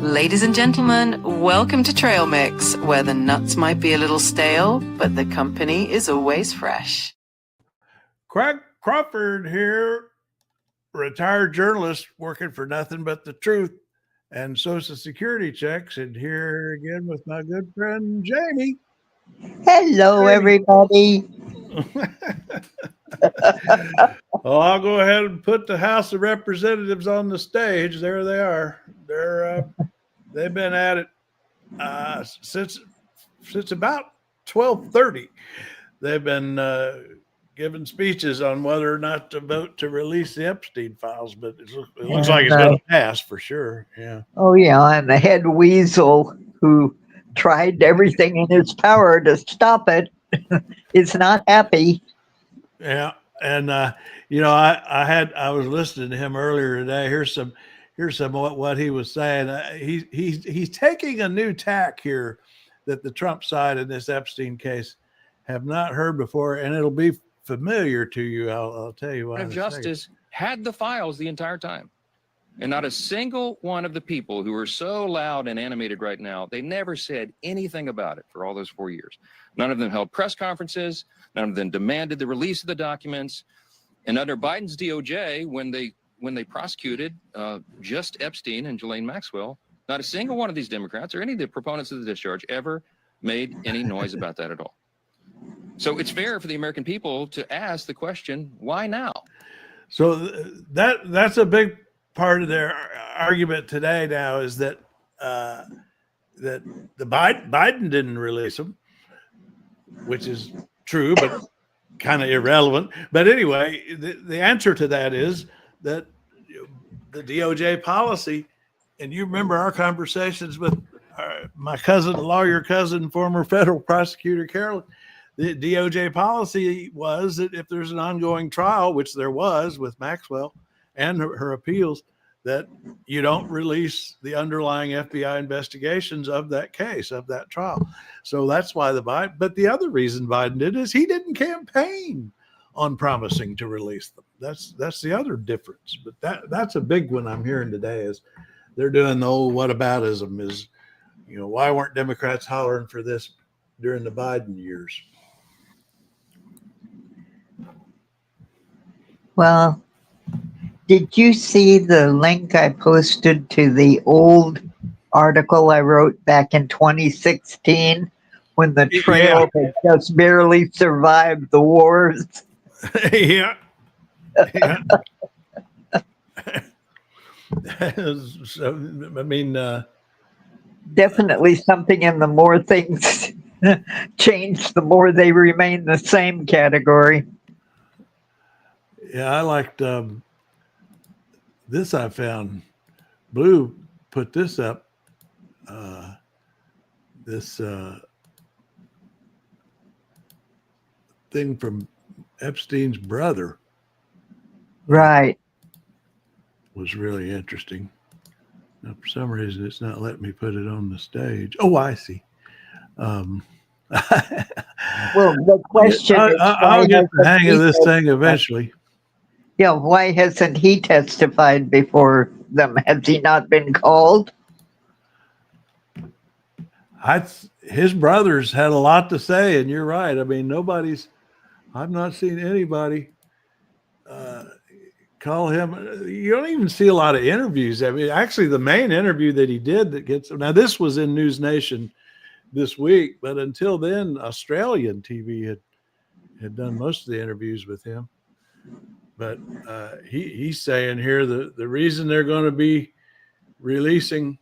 Ladies and gentlemen, welcome to Trail Mix, where the nuts might be a little stale, but the company is always fresh. Craig Crawford here, retired journalist working for nothing but the truth and Social Security checks, and here again with my good friend Jamie. Hello, everybody. Well, I'll go ahead and put the House of Representatives on the stage. There they are. They've been at it since about 12:30. They've been giving speeches on whether or not to vote to release the Epstein files, but it looks like it's going to pass for sure. Yeah. Oh, yeah, and the head weasel who tried everything in his power to stop it is not happy. Yeah, and I was listening to him earlier today. Here's some what he was saying. He's taking a new tack here that the Trump side in this Epstein case have not heard before, and it'll be familiar to you. I'll tell you why. Justice had the files the entire time, and not a single one of the people who are so loud and animated right now, they never said anything about it for all those 4 years. None of them held press conferences. None of them demanded the release of the documents. And under Biden's DOJ, when they prosecuted just Epstein and Ghislaine Maxwell, not a single one of these Democrats or any of the proponents of the discharge ever made any noise about that at all. So it's fair for the American people to ask the question, why now? So that's a big part of their argument today now is that that the Biden didn't release them, which is true, but kind of irrelevant. But anyway, the answer to that is that the DOJ policy, and you remember our conversations with my lawyer cousin, former federal prosecutor Carolyn, the DOJ policy was that if there's an ongoing trial, which there was with Maxwell and her appeals, that you don't release the underlying FBI investigations of that case, of that trial. So that's why but the other reason Biden did is he didn't campaign on promising to release them. That's the other difference. But that's a big one I'm hearing today is they're doing the old whataboutism is, why weren't Democrats hollering for this during the Biden years? Well, did you see the link I posted to the old article I wrote back in 2016 when the trail had just barely survived the wars? Yeah. So, I mean, definitely something in the more things change, the more they remain the same category. Yeah, I liked this. I found Blue put this up. This thing from Epstein's brother, right, was really interesting. Now, for some reason, it's not letting me put it on the stage. Oh, I see. Well, the question is, I'll get the hang of this thing eventually. Yeah, why hasn't he testified before them? Has he not been called? His brothers had a lot to say, and you're right. I mean, I've not seen anybody call him. You don't even see a lot of interviews. I mean, actually, the main interview that he did now this was in News Nation this week, but until then, Australian TV had done most of the interviews with him. But he's saying here the reason they're going to be releasing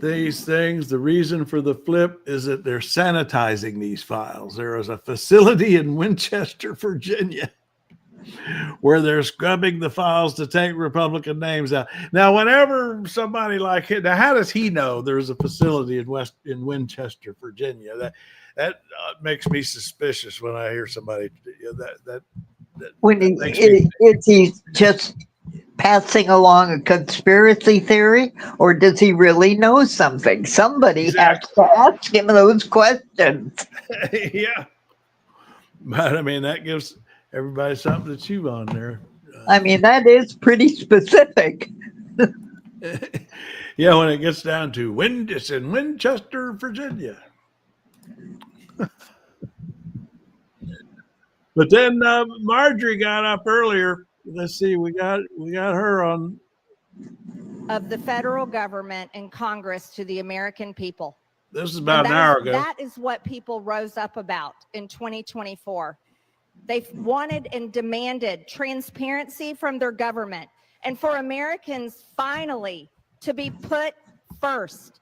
these things, the reason for the flip is that they're sanitizing these files. There is a facility in Winchester, Virginia, where they're scrubbing the files to take Republican names out. Now, whenever somebody like him, now how does he know there's a facility in Winchester, Virginia? That makes me suspicious when I hear somebody that when is he just passing along a conspiracy theory, or does he really know something? Somebody has to ask him those questions. Yeah, but I mean that gives everybody something to chew on there. I mean, that is pretty specific. Yeah, when it gets down to it's in Winchester, Virginia. But then Marjorie got up earlier. Let's see, we got her on. Of the federal government and Congress to the American people. This is about an hour ago. That is what people rose up about in 2024. They wanted and demanded transparency from their government and for Americans finally to be put first.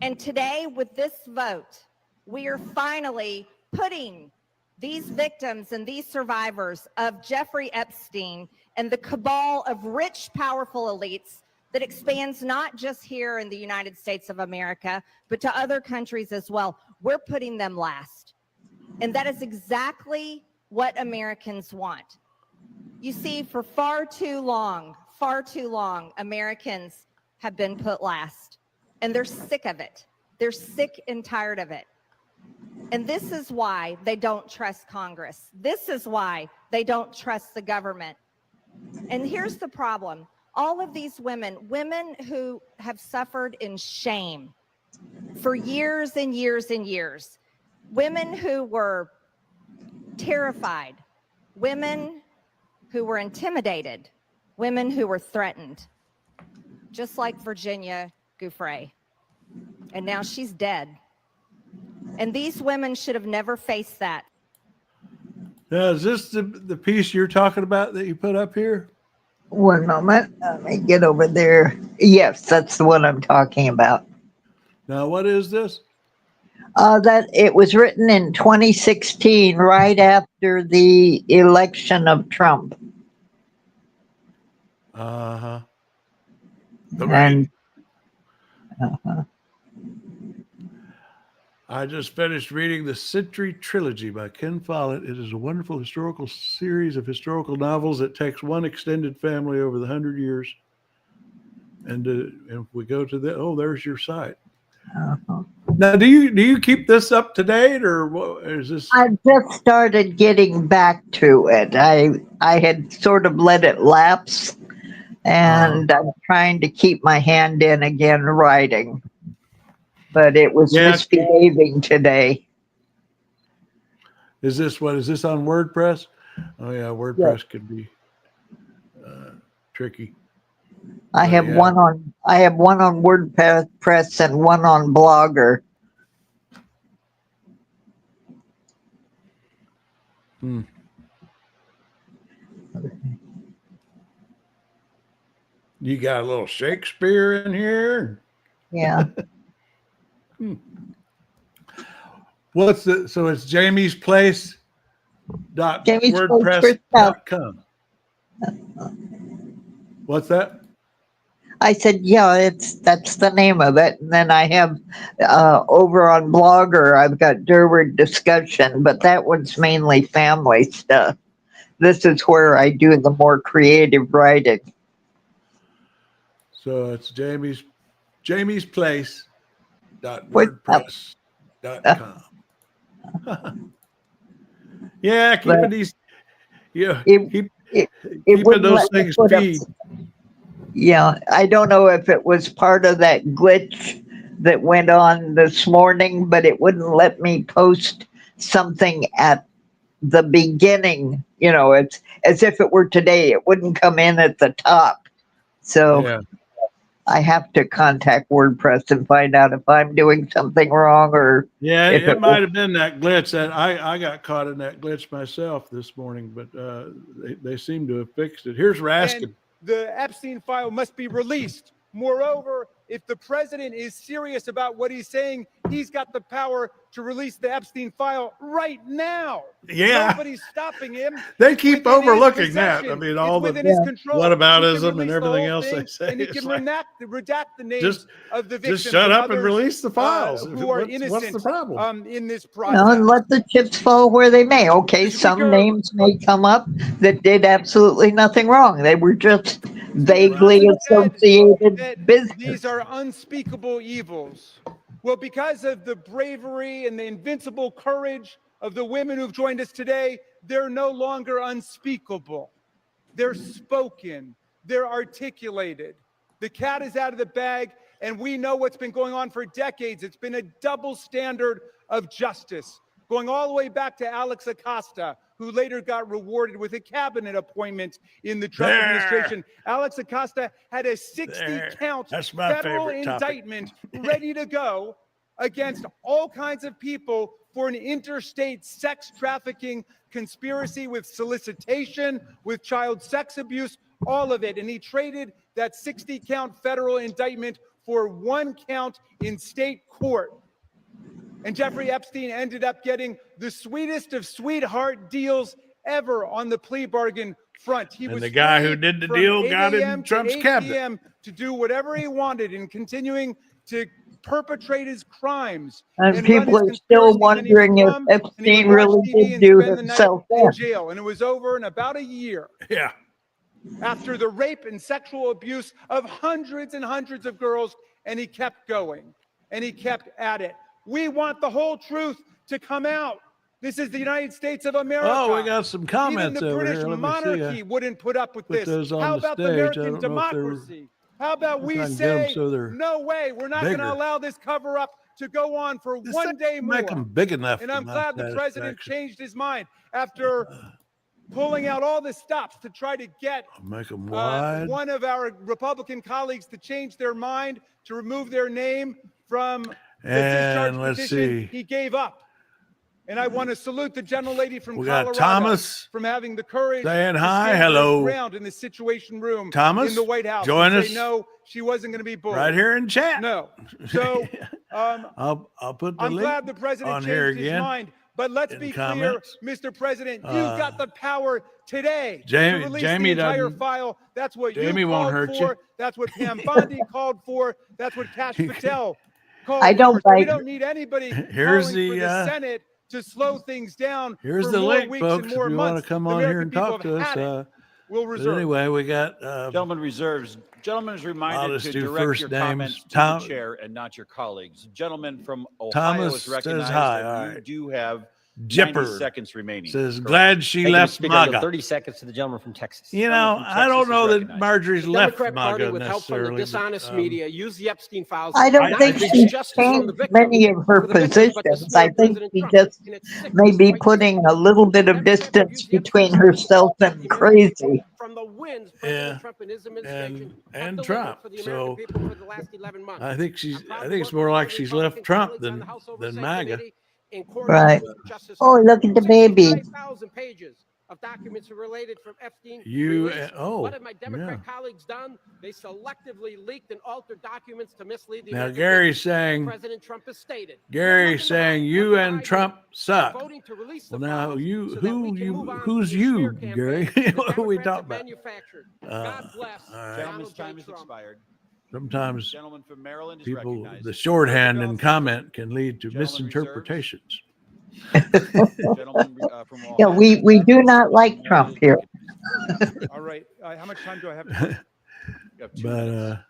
And today, with this vote, we are finally putting these victims and these survivors of Jeffrey Epstein and the cabal of rich, powerful elites that expands not just here in the United States of America, but to other countries as well. We're putting them last. And that is exactly what Americans want. You see, for far too long, Americans have been put last. And they're sick of it. They're sick and tired of it. And this is why they don't trust Congress. This is why they don't trust the government. And here's the problem. All of these women who have suffered in shame for years and years and years, women who were terrified, women who were intimidated, women who were threatened, just like Virginia Giuffre. And now she's dead. And these women should have never faced that. Now, is this the piece you're talking about that you put up here? One moment. Let me get over there. Yes, that's the one I'm talking about. Now, what is this? That it was written in 2016, right after the election of Trump. Uh-huh. And uh-huh. I just finished reading the Century Trilogy by Ken Follett. It is a wonderful historical series of historical novels that takes one extended family over the 100 years. And if we go to there's your site. Uh-huh. Now, do you keep this up to date, or what is this? I just started getting back to it. I had sort of let it lapse, and I'm trying to keep my hand in again writing. But it was misbehaving today. Is this on WordPress? Oh yeah, WordPress could be tricky. I have one on WordPress and one on Blogger. You got a little Shakespeare in here? Yeah. So it's Jamie's Place JamiesPlace.WordPress.com. What's that? I said, yeah, that's the name of it. And then I have over on Blogger, I've got Durward Discussion, but that one's mainly family stuff. This is where I do the more creative writing. So it's Jamie's Place.WordPress.com. Yeah, keeping these, keeping those things feed. Yeah, I don't know if it was part of that glitch that went on this morning, but it wouldn't let me post something at the beginning. You know, it's as if it were today. It wouldn't come in at the top. So I have to contact WordPress and find out if I'm doing something wrong or. Yeah, it might have been that glitch that I got caught in that glitch myself this morning, but they seem to have fixed it. Here's Raskin. And the Epstein file must be released. Moreover, if the president is serious about what he's saying, he's got the power to release the Epstein file right now. Yeah. Nobody's stopping him. They keep overlooking that. I mean, all the whataboutism and everything else they say. And he can redact the names of the victims. Just shut up and release the files. Who are innocent. What's the problem? In this process. No, and let the chips fall where they may. Okay, some names may come up that did absolutely nothing wrong. They were just vaguely associated business. These are unspeakable evils. Well, because of the bravery and the invincible courage of the women who've joined us today, they're no longer unspeakable. They're spoken. They're articulated. The cat is out of the bag, and we know what's been going on for decades. It's been a double standard of justice, going all the way back to Alex Acosta, who later got rewarded with a cabinet appointment in the Trump administration. Alex Acosta had a 60-count federal indictment ready to go against all kinds of people for an interstate sex trafficking conspiracy with solicitation, with child sex abuse, all of it. And he traded that 60-count federal indictment for 1 count in state court. And Jeffrey Epstein ended up getting the sweetest of sweetheart deals ever on the plea bargain front. He was the guy who free did the from deal 8 got in a.m. to Trump's 8 cabinet. p.m. to do whatever he wanted and continuing to perpetrate his crimes. And people run his are still conspiracy when he wondering was if from, and he Epstein would watch really TV did and do spend the night himself in in. jail. And it was over in about a year. Yeah. After the rape and sexual abuse of hundreds and hundreds of girls, and he kept going, and he kept at it. We want the whole truth to come out. This is the United States of America. Oh, we got some comments Even the over British here. Let me monarchy see. wouldn't put up with Put this. those on How the about the stage. I American don't know if they were- democracy? How about we I can get 'em say, so they're no way, we're not going to bigger. allow this cover up to go on for This one thing day more. Make them big enough. And for I'm my glad the president satisfaction. changed his mind after pulling out all the stops to try to get I'll make them wide. one of our Republican colleagues to change their mind, to remove their name from the discharge And let's petition. see. He gave up. And I want to salute the gentlelady from We got Colorado Thomas from having the courage saying to hi. stand her Hello. ground in the Situation Room Thomas, in the White House. join and us say, no, she wasn't going to be bullied. Right here in chat. No. So I'll put the I'm link glad the president on here changed his again. mind. But let's in be comments. clear, Mr. President, you've got the power today Jamie- to release Jamie the entire doesn't- file. That's what Jamie you won't called hurt for. you. That's what Pam Bondi called for. That's what Kash Patel called I don't for. So we like- don't need anybody Here's calling the, for the Senate to slow things down. Here's for the more link, weeks folks. and If more you want months. to come The on here American and people talk to have us. had it. We'll But reserve. anyway, we got Gentleman reserves. Gentleman is I'll reminded just to do direct first your names. comments to Tom- the chair and not your colleagues. Gentleman from Ohio Thomas is says recognized hi. that All you right. do have 90 Jipper. seconds remaining. Says Correct. glad she Thank you, Mr. left Speaker. I yield MAGA. 30 seconds to the gentleman from Texas. You Gentleman know, from I Texas don't is know that recognized. Marjorie's The left Democrat Party, MAGA with help from the necessarily. dishonest media, used the Epstein files. I don't not think to she's seek justice from the changed victims, many of her for the victims, but to positions. smear I think President she Trump. just And it's sick may to be fight putting this. a little bit of Democrats have distance used the between Epstein herself files and to crazy. from the wins Yeah. President Trump and his administration have And delivered Trump. for the American So people for the last 11 months. I think she's. I'm proud I to think it's work more with like my she's Republican left Trump colleagues on than the House Oversight MAGA. Committee in Right. coordination with Justice Oh, Scalia. look at the baby. 65,000 pages of documents related from Epstein. released. What have my Democrat colleagues done? They selectively leaked and altered documents to mislead the Now American Gary's people. saying. President Trump has stated. Gary's Nothing to saying hide, you nothing to and hide Trump here. suck. Voting to release the Well, now files you so that we who can you move on who's to the smear you, campaign Gary? the What are we Democrats talking have about? manufactured. God bless all right. Gentleman's Donald J. time has Trump. expired. Sometimes Gentleman from Maryland is people, recognized. the shorthand in comment can lead to Gentleman misinterpretations. Gentleman from Yeah, Ohio. we do not like Trump here. All right. How much time do I have? You have 2 But minutes.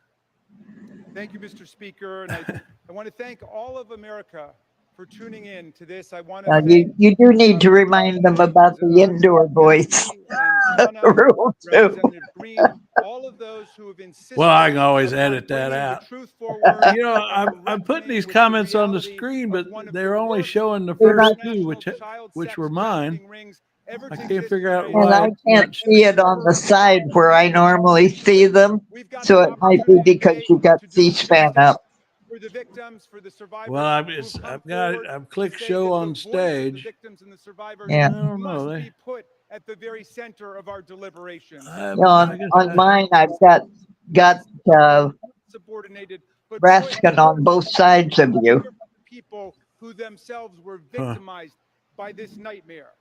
Thank you, Mr. Speaker. And I want to thank all of America for tuning in to this. I want to Now, you do need to remind them about the indoor voice rule too. Representative Green, all of those who have insisted. Well, I can always upon edit that bringing the out. truth forward. You know, I'm putting these comments on the screen, but they're only showing the They're first not- two, which were mine. I can't figure out And why. I can't see it on the side where I normally see them, so it might be because you got C-SPAN up. For the victims, for the survivors. Well, I've who've come got it. forward I've clicked to say show that on the voice of the stage. victims and the survivors Yeah. I don't must know. be put at the very center of our deliberations. You know, on mine, I've got Subordinated, but Raskin on both sides of you. people who themselves were victimized by this nightmare.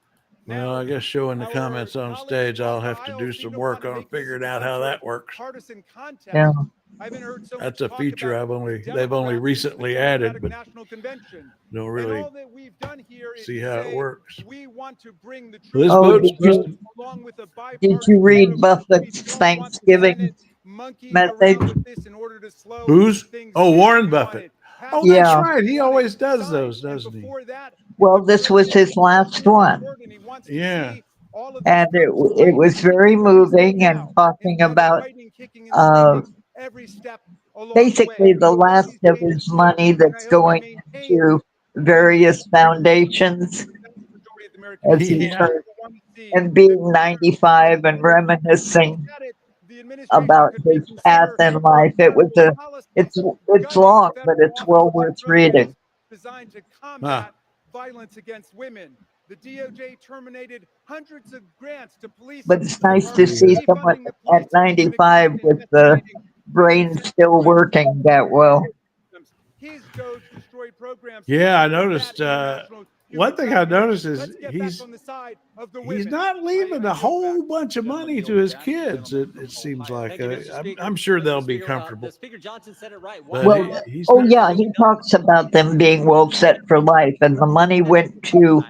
Well, I guess showing the comments on stage, I'll have to do some work on figuring out how that works. Partisan context. Yeah. I haven't heard so That's much a talk feature about they've only Democrats recently and the added, Democratic but National Convention. don't And really all that we've done here is see to how it say works. we want to bring the This truth Oh, vote's did you- supposed to. along with a Did bipartisan you read approach. Buffett's We don't want the Thanksgiving Senate monkeying message? around with this in order to slow Who's? things Oh, down. Warren We Buffett. wanted Oh, half that's Yeah. right. He always does signed. those, And doesn't he? before that, Well, this was his last one. and he wants to Yeah. see all of And this comes to it light. was And very you can see moving and now talking him about fighting, kicking, and screaming every step along the way. basically the What last he's of made it his so, money and I that's hope he going maintains to various foundations the majority of the American as he people. Yeah. turns Want to see and the being 95 and reminiscing said it, the administration about could his path reconsider in life. It was federal policies, it's gutting long, but federal it's well offices and worth programs reading. designed to combat violence against women. The DOJ terminated hundreds of grants to police But it's nice to departments, see someone defunding the at police when it comes 95 to with the investigating brain violence still working that well. victims. His Doge destroyed programs. Yeah, I to combat noticed. international One human thing I trafficking. noticed is Let's get back on the side of the he's women. not leaving a yield whole back. bunch of Gentleman money to yielding his back. kids. Gentleman from It seems Ohio. like Thank you, Mr. Speaker. I'm sure they'll Mr. be Speaker, comfortable. Speaker Johnson said it right. But Well, he's oh not. yeah, he talks about them being well set for life, and the money went to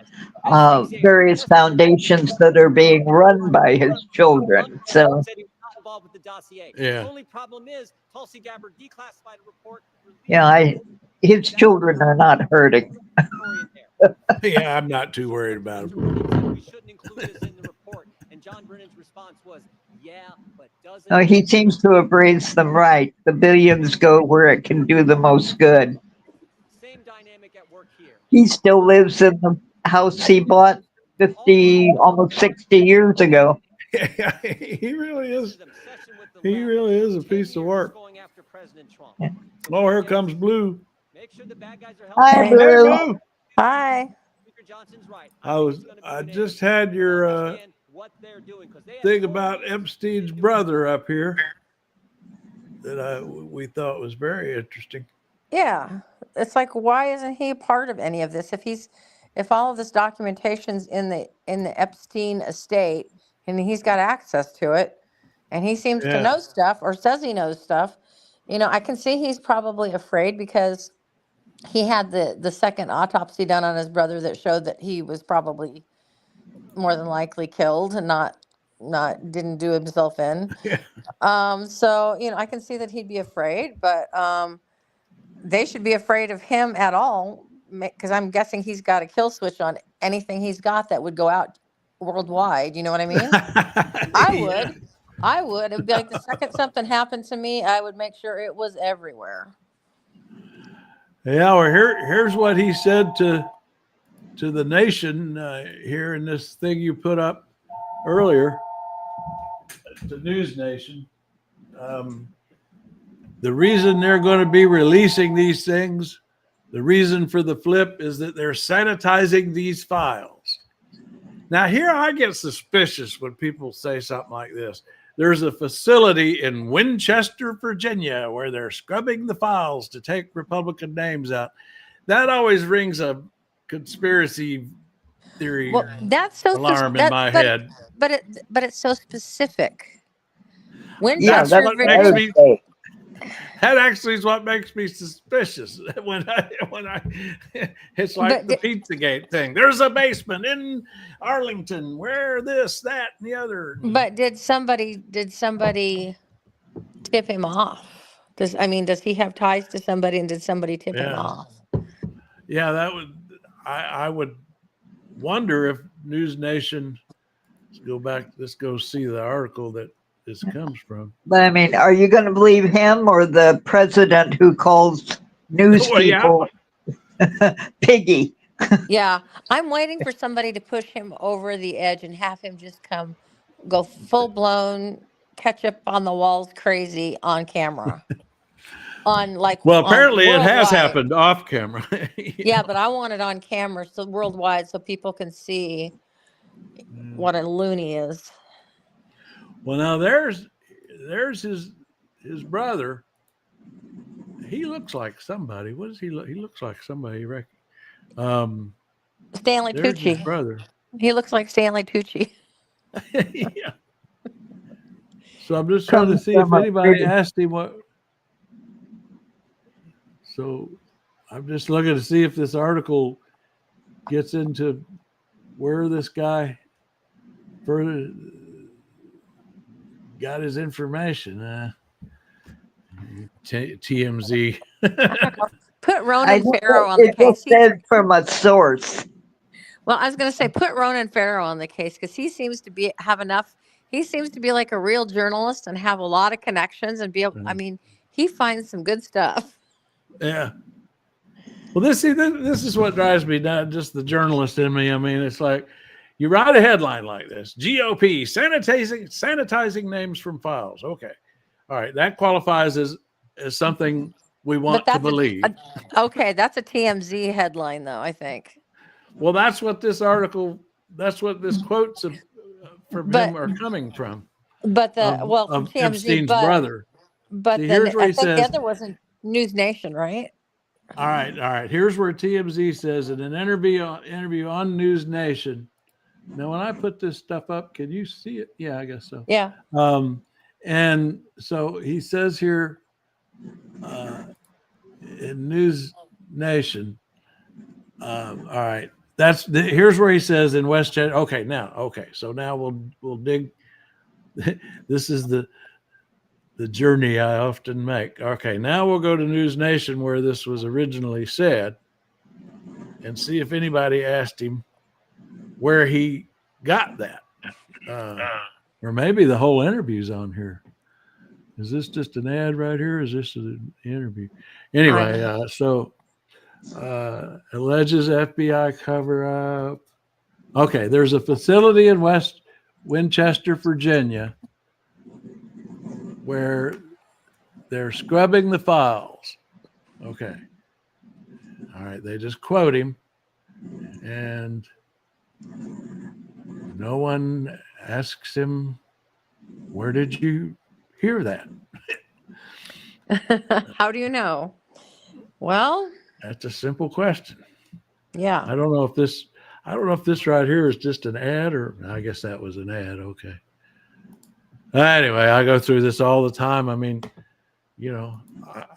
various foundations that are being run by his children. So said he was not involved with the dossier. Yeah. Only problem is Tulsi Gabbard declassified a report. yeah, his children are not hurting. Yeah, I'm not too worried about Mr. him. Brennan said we shouldn't include this in the report, and John Brennan's response was, "Yeah, but doesn't." No, he seems to have raised them right. The billions go where it can do the most good. Same dynamic at work here. He still lives in the house he bought 50, almost 60 years ago. He really is. He really is a piece of work. Going after President Trump. Oh, here comes Blue. Make sure the bad guys are Hi, helping. Hey, Blue. Blue. Hi. Speaker Johnson's right. I just had your what they're doing because they thing about Epstein's brother up here that we thought was very interesting. Yeah. It's like, why isn't he a part of any of this? If all of this documentation's in the Epstein estate and he's got access to it and he seems to Yeah. know stuff or says he knows stuff, I can see he's probably afraid because he had the second autopsy done on his brother that showed that he was probably more than likely killed and not didn't do himself in. Yeah. So, I can see that he'd be afraid, but they should be afraid of him at all because I'm guessing he's got a kill switch on anything he's got that would go out worldwide. You know what I mean? I would. It'd be like the second something happened to me, I would make sure it was everywhere. Yeah, well, here's what he said to the nation here in this thing you put up earlier, the News Nation. The reason they're going to be releasing these things, the reason for the flip is that they're sanitizing these files. Now, here I get suspicious when people say something like this. There's a facility in Winchester, Virginia, where they're scrubbing the files to take Republican names out. That always rings a conspiracy theory alarm in my head. But it's so specific. Yeah, Winchester, Virginia. That actually is what makes me suspicious when I it's like the Pizzagate thing. There's a basement in Arlington where this, that, and the other. But did somebody tip him off? Does he have ties to somebody and did somebody tip him off? Yeah, that would I would wonder if News Nation, let's go see the article that this comes from. But I mean, are you going to believe him or the president who calls news people piggy? Yeah, I'm waiting for somebody to push him over the edge and have him just go full blown ketchup on the walls crazy on camera. Apparently it has happened off camera. Yeah, but I want it on camera so worldwide so people can see what a loony is. Well, now there's his brother. He looks like somebody. What does he look? He looks like somebody. Stanley Tucci. His brother. He looks like Stanley Tucci. Yeah. So I'm just trying to see if anybody asked him what. So I'm just looking to see if this article gets into where this guy got his information. TMZ. Put Ronan Farrow on the case. It said from a source. Well, I was going to say, put Ronan Farrow on the case because he seems to have enough. He seems to be like a real journalist and have a lot of connections and be able. I mean, he finds some good stuff. Yeah. Well, this is what drives me down. Just the journalist in me. I mean, it's like you write a headline like this: GOP sanitizing names from files. Okay, all right, that qualifies as something we want to believe. Okay, that's a TMZ headline, though. I think. Well, that's what this article. That's what this quotes from him are coming from. But from TMZ, Epstein's brother. But See, then here's where he says, the other was in News Nation, right? All right. Here's where TMZ says in an interview on News Nation. Now, when I put this stuff up, can you see it? Yeah, I guess so. Yeah. And so he says here in News Nation. All right. Here's where he says in Westchester. Okay. So now we'll dig. This is the journey I often make. Okay, now we'll go to News Nation where this was originally said and see if anybody asked him where he got that. Or maybe the whole interview's on here. Is this just an ad right here? Or is this an interview? Anyway, alleges FBI cover up. Okay, there's a facility in West Winchester, Virginia, where they're scrubbing the files. Okay. All right. They just quote him, and no one asks him, where did you hear that? How do you know? Well, that's a simple question. Yeah. I don't know if this right here is just an ad, or I guess that was an ad. Okay. Anyway, I go through this all the time. I mean,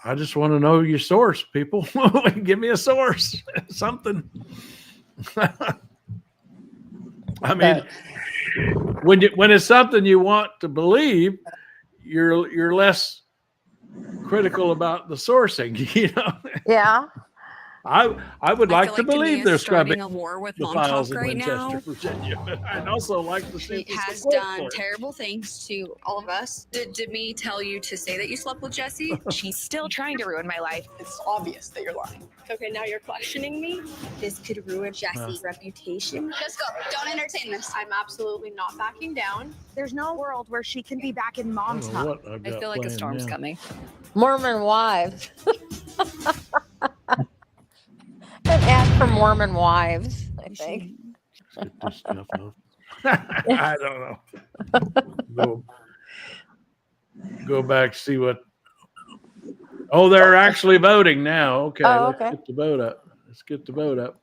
I just want to know your source, people. Give me a source, something. I mean, when it's something you want to believe, you're less critical about the sourcing. Yeah. I would like to believe they're scrubbing a war with the Montauk files in right Winchester, now. Virginia. But I'd also like to see She has done terrible things to all of us. Did me tell you to say that you slept with Jesse? She's still trying to ruin my life. It's obvious that you're lying. Okay, now you're questioning me. This could ruin Jesse's reputation. Just go. Don't entertain this. I'm absolutely not backing down. There's no world where she can be back in mom's home. I feel like a storm's coming. Mormon wives. An ad for Mormon wives, I think. Get this stuff off. I don't know. Go back, see what. Oh, they're actually voting now. Okay, let's get the vote up.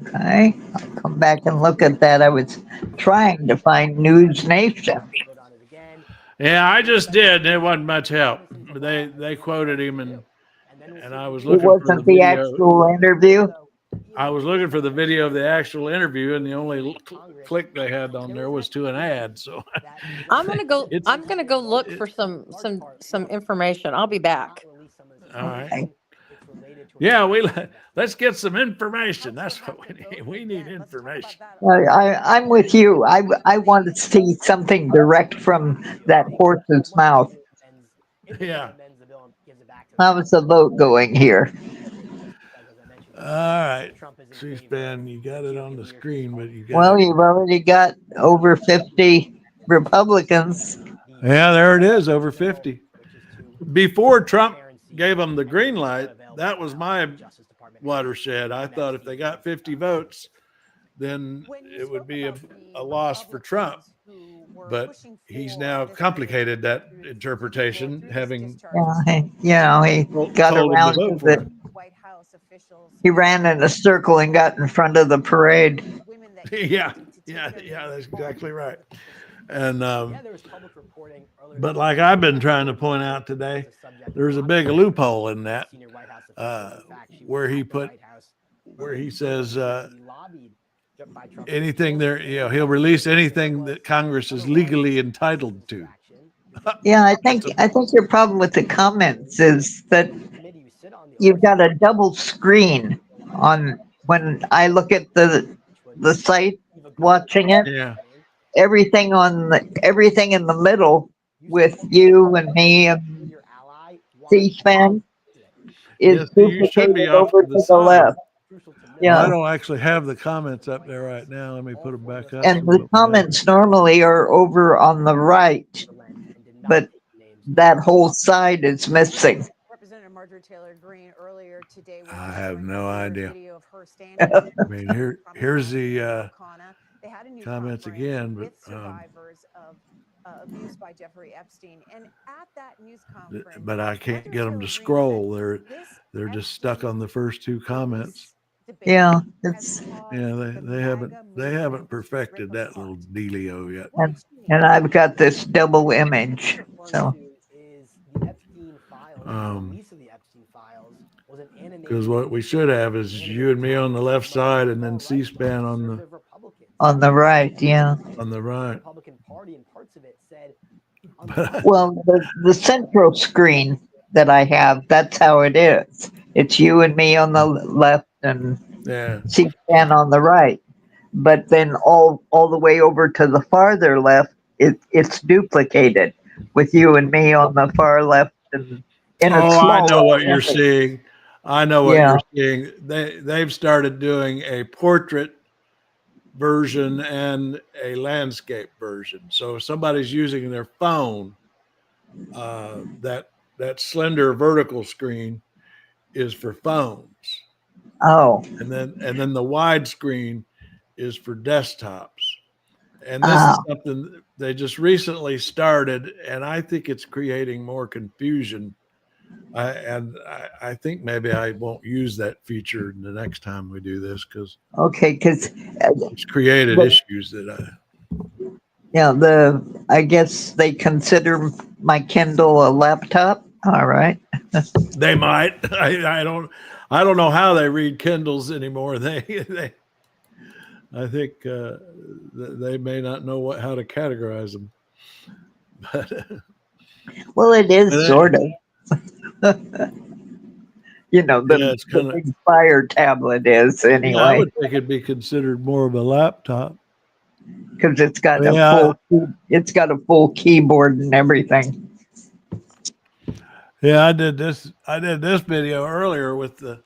Okay, I'll come back and look at that. I was trying to find News Nation. Yeah, I just did. It wasn't much help. They quoted him, and I was looking. It wasn't the actual interview. I was looking for the video of the actual interview, and the only click they had on there was to an ad. So I'm gonna go look for some information. I'll be back. All right. Yeah, let's get some information. That's what we need. We need information. I'm with you. I want to see something direct from that horse's mouth. Yeah. How's the vote going here? All right. C-SPAN, you got it on the screen, but you got Well, you've already got over 50 Republicans. Yeah, there it is, over 50. Before Trump gave them the green light, that was my watershed. I thought if they got 50 votes, then it would be a loss for Trump. But he's now complicated that interpretation, having he got around to it. He ran in a circle and got in front of the parade. Yeah, that's exactly right. And but like I've been trying to point out today, there's a big loophole in that where he says anything there, he'll release anything that Congress is legally entitled to. Yeah, I think your problem with the comments is that you've got a double screen on when I look at the the site watching it. Yeah. Everything everything in the middle with you and me and C-SPAN is Yes, you should be duplicated off over to the to the side. left. Well, I Yeah. don't actually have the comments up there right now. Let me put them back up. And the comments normally are over on the right, but that whole side is missing. Representative Marjorie Taylor Greene earlier today. I have no idea. Video of her standing I mean, here's the they had a news comments conference again, with but survivors of abuse by Jeffrey Epstein. And at that news conference, but I can't get them to scroll. They're just stuck on the first two comments. Yeah, they haven't perfected that little dealio yet. And I've got this double image. So because what we should have is you and me on the left side, and then C-SPAN on the right. Yeah. On the right. Well, the central screen that I have, that's how it is. It's you and me on the left and C-SPAN on the right. But then all the way over to the farther left, it's duplicated with you and me on the far left. And I know what you're seeing. I know what Yeah. you're seeing. They've started doing a portrait version and a landscape version. So if somebody's using their phone, that slender vertical screen is for phones. Oh. And then the wide screen is for desktops. And this is something they just recently started, and I think it's creating more confusion. I think maybe I won't use that feature the next time we do this because it's created issues that I guess they consider my Kindle a laptop. All right. They might. I don't know how they read Kindles anymore. I think they may not know how to categorize them. But, well, it is sort of. The big Fire tablet is anyway. Yeah, I would think it'd be considered more of a laptop because it's got a full keyboard and everything. Yeah, I did this video earlier with the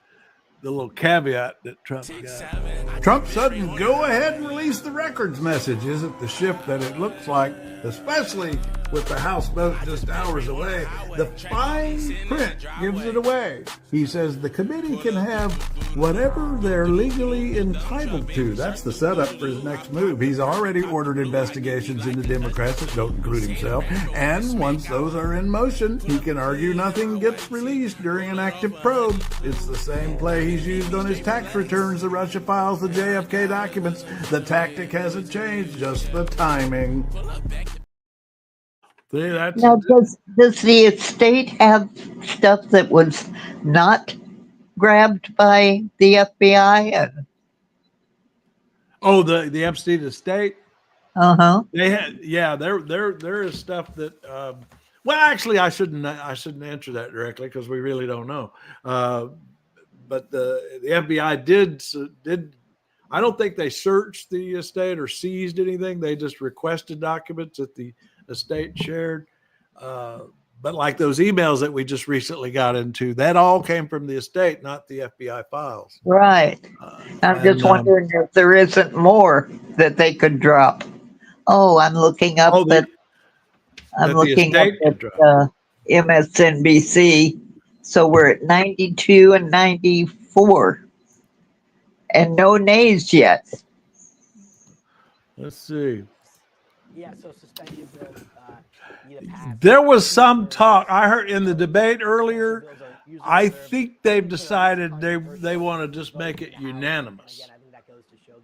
little caveat that Trump got. Trump sudden go ahead and release the records message isn't the shift that it looks like, especially with the House vote just hours away. The fine print gives it away. He says the committee can have whatever they're legally entitled to. That's the setup for his next move. He's already ordered investigations into Democrats that don't include himself. And once those are in motion, he can argue nothing gets released during an active probe. It's the same play he's used on his tax returns, the Russia files, the JFK documents. The tactic hasn't changed, just the timing. See, now, does the estate have stuff that was not grabbed by the FBI? Oh, the Epstein estate. They had, there is stuff that. Well, actually, I shouldn't answer that directly because we really don't know. But the FBI did. I don't think they searched the estate or seized anything. They just requested documents that the estate shared. But like those emails that we just recently got into, that all came from the estate, not the FBI files. Right. I'm just wondering if there isn't more that they could drop. Oh, I'm looking up MSNBC. So we're at 92 and 94. And no nays yet. Let's see. Yeah, so suspension bills there was some talk I heard in the debate earlier. I think they've decided they want to just make it unanimous.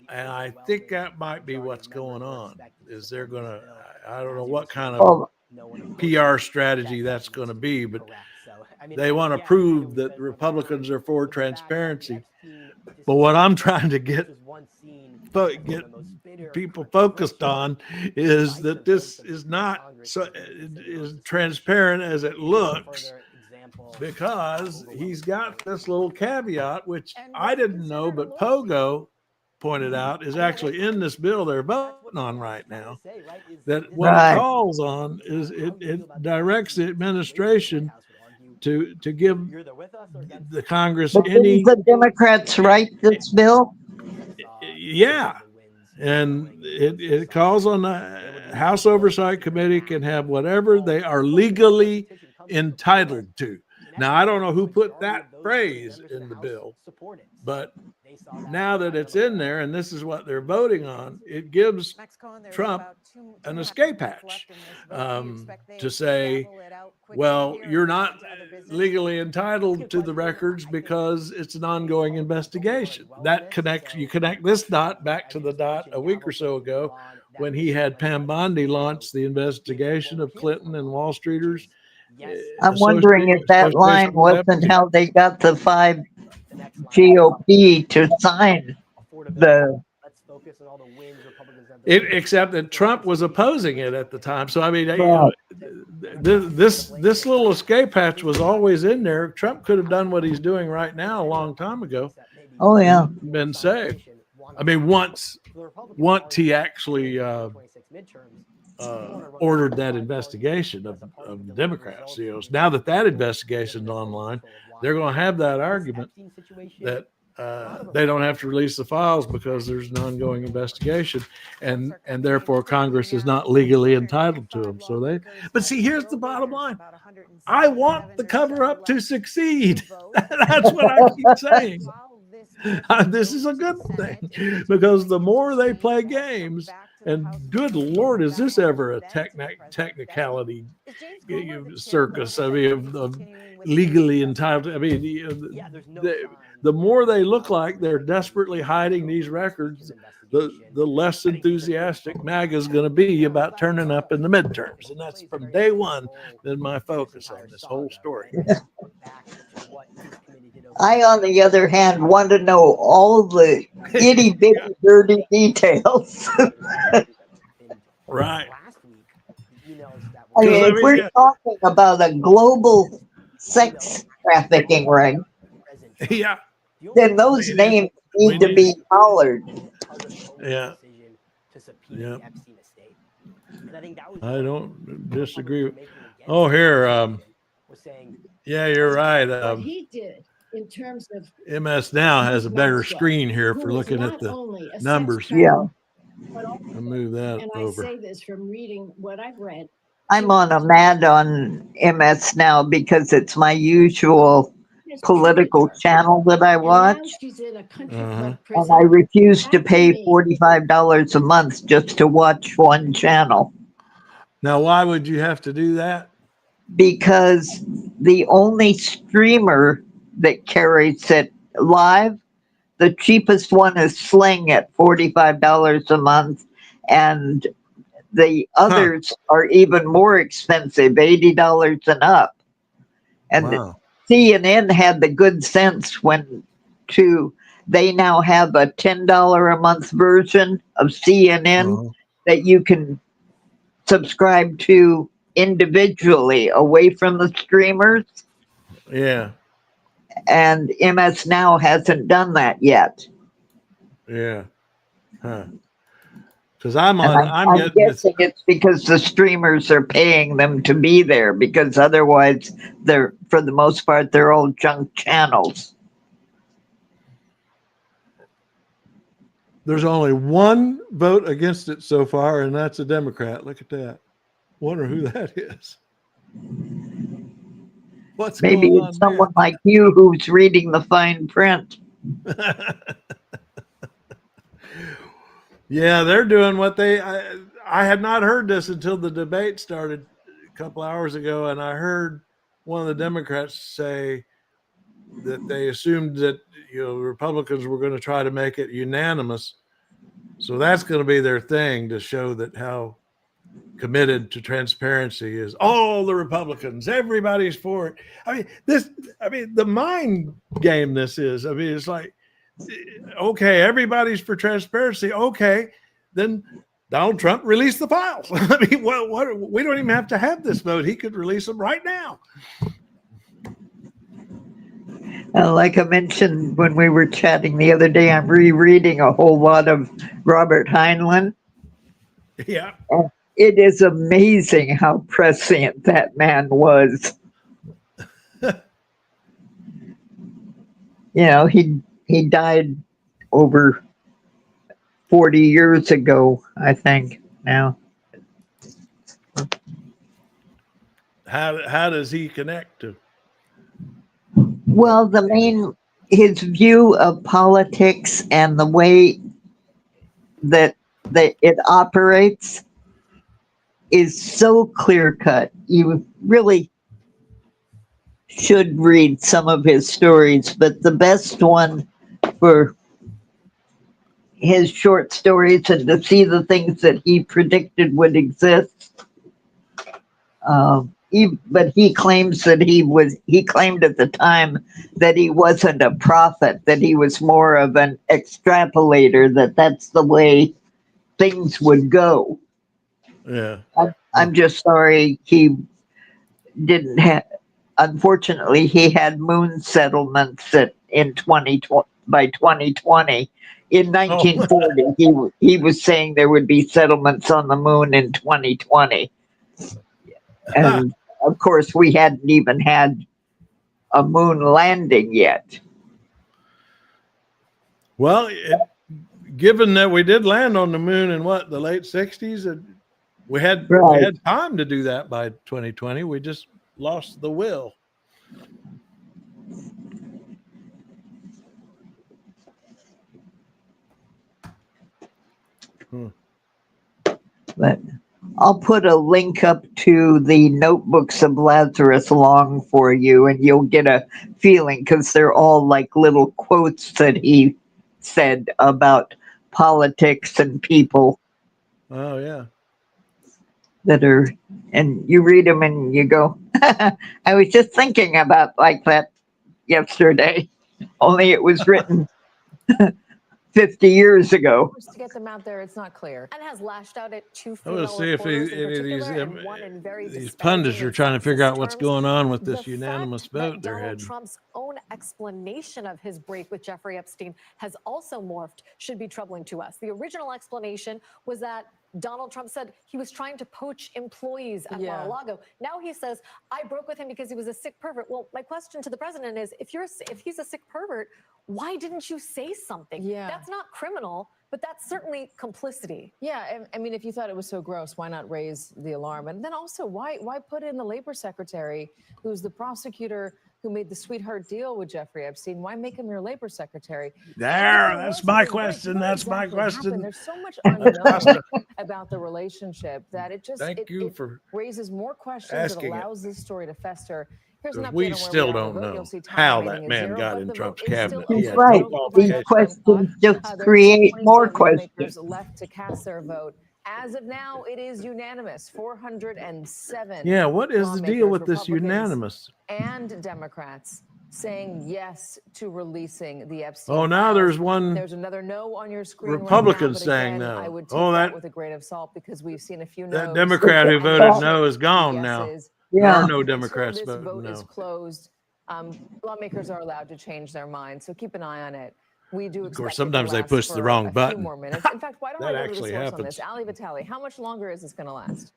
And I think that might be what's going on. Is they're going to, I don't know what kind of PR strategy that's going to be, but they want to prove that the Republicans are for transparency. But what I'm trying to get people focused on is that this is not as transparent as it looks, because he's got this little caveat, which I didn't know, but Pogo pointed out, is actually in this bill they're voting on right now. That what Right. it calls on is it directs the administration to give the Congress But any, didn't the Democrats write this bill? yeah, and it calls on the House Oversight Committee can have whatever they are legally entitled to. Now, I don't know who put that phrase in the bill, but now that it's in there and this is what they're voting on, it gives Trump an escape hatch to say, well, you're not legally entitled to the records because it's an ongoing investigation. That connects, you connect this dot back to the dot a week or so ago when he had Pam Bondi launch the investigation of Clinton and Wall Streeters. I'm wondering if that line wasn't how they got the 5 GOP to sign the. Except that Trump was opposing it at the time. So I mean, you know, this little escape hatch was always in there. Trump could have done what he's doing right now a long time ago. Oh yeah, been saved. I mean, once he actually ordered that investigation of the Democrats. You know, now that investigation's online, they're going to have that argument that they don't have to release the files because there's an ongoing investigation, and therefore Congress is not legally entitled to them. So they, but see, here's the bottom line: I want the cover-up to succeed. That's what I keep saying. This is a good thing because the more they play games, and good Lord, is this ever a technicality circus? I mean, of legally entitled. I mean, the more they look like they're desperately hiding these records, the less enthusiastic MAGA is going to be about turning up in the midterms. And that's from day one been my focus on this whole story. I, on the other hand, want to know all the itty bitty dirty details. Right. I mean, if we're talking about a global sex trafficking ring, yeah, then those names need to be hollered. Yeah. Yeah. I don't disagree. Oh, here. Yeah, you're right. What he did in terms of MS Now has a better screen here for looking at the numbers. Yeah. I'll move that and over. I say this from reading what I've read. I'm on a mad on MS Now because it's my usual political channel that I watch. And I refuse to pay $45 a month just to watch one channel. Now, why would you have to do that? Because the only streamer that carries it live, the cheapest one is Sling at $45 a month, and the others are even more expensive, $80 and up. And CNN had the good sense they now have a $10 a month version of CNN that you can subscribe to individually away from the streamers. Yeah. And MS Now hasn't done that yet. Yeah. Huh. Because I'm guessing it's because the streamers are paying them to be there, because otherwise they're, for the most part, they're all junk channels. There's only one vote against it so far, and that's a Democrat. Look at that. Wonder who that is. What's Maybe going on it's someone like you who's reading the fine print. Yeah, they're doing what I had not heard this until the debate started a couple hours ago, and I heard one of the Democrats say that they assumed that Republicans were going to try to make it unanimous. So that's going to be their thing, to show that how committed to transparency is all the Republicans. Everybody's for it. The mind game this is. I mean, it's like, okay, everybody's for transparency. Okay, then Donald Trump released the files. I mean, what? We don't even have to have this vote. He could release them right now. Like I mentioned when we were chatting the other day, I'm rereading a whole lot of Robert Heinlein. Yeah. And it is amazing how prescient that man was. He died over 40 years ago, I think now. How does he connect to? Well, his view of politics and the way that it operates is so clear cut. You really should read some of his stories, but the best one for his short stories and to see the things that he predicted would exist. But he claims that he claimed at the time that he wasn't a prophet, that he was more of an extrapolator, that's the way things would go. Yeah. I'm just sorry he didn't have, unfortunately, he had moon settlements in 2020, by 2020. In 1940, he was saying there would be settlements on the moon in 2020. And of course, we hadn't even had a moon landing yet. Well, given that we did land on the moon in the late 60s, we had time to do that by 2020. We just lost the will. But I'll put a link up to the Notebooks of Lazarus Long for you, and you'll get a feeling because they're all like little quotes that he said about politics and people. Oh, yeah. That are, and you read them and you go, I was just thinking about like that yesterday, only it was written 50 years ago. To get them out there, it's not clear. And has lashed out at two I want female to see if reporters any of these these pundits are trying to figure out what's going on with this unanimous vote they're Donald heading. Trump's own explanation of his break with Jeffrey Epstein has also morphed should be troubling to us. The original explanation was that Donald Trump said he was trying to poach employees at Mar-a-Lago. Now he says, I broke with him because he was a sick pervert. Well, my question to the president is, if he's a sick pervert, why didn't you say something? Yeah. That's not criminal, but that's certainly complicity. Yeah, I mean, if you thought it was so gross, why not raise the alarm? And then also, why put in the labor secretary, who's the prosecutor who made the sweetheart deal with Jeffrey Epstein? Why make him your labor secretary? That's my question. That's my question. There's so much unknown about the relationship that it just raises more questions. It allows this story to fester. We still don't know how that man got in Trump's cabinet. He's right. These questions just create more questions. Left to cast their vote. As of now, it is unanimous. 407. Yeah, what is the deal with this unanimous? And Democrats saying yes to releasing the Epstein. Oh, now there's another no on your screen. Republican right now, saying again, no. I would take that with a grain of salt because we've seen a few no's. That Democrat who voted no is gone now. There are no Democrats voting no. This vote is closed. Lawmakers are allowed to change their minds, so keep an eye on it. We do. Of course, sometimes they push the wrong button. Few more minutes. In fact, why don't I go to the source on this? Ali Vitale, how much longer is this going to last?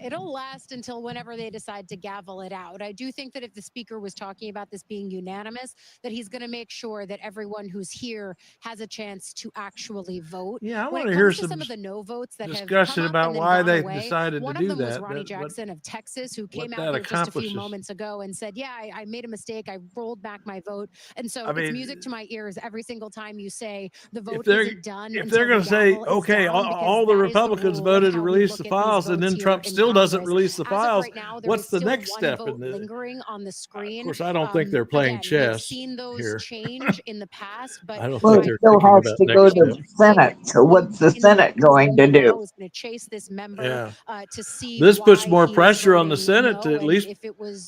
It'll last until whenever they decide to gavel it out. I do think that if the speaker was talking about this being unanimous, that he's going to make sure that everyone who's here has a chance to actually vote. Yeah, I want to hear some of the no votes that discussion have about why they decided to do that. One of them was Ronnie Jackson of Texas, who came out here just a few moments ago and said, yeah, I made a mistake. I rolled back my vote. And so it's music to my ears every single time you say the vote isn't done. If they're going to say, okay, all the Republicans voted to release the files and then Trump still doesn't release the files, right now, what's the next step in this? Lingering on the screen. Of course, I don't think they're playing chess. We've seen those change in the past, but I don't think they're still thinking has to go to the Senate. So what's the Senate going to do? Is going to chase this member to see. This puts more pressure on the Senate to at least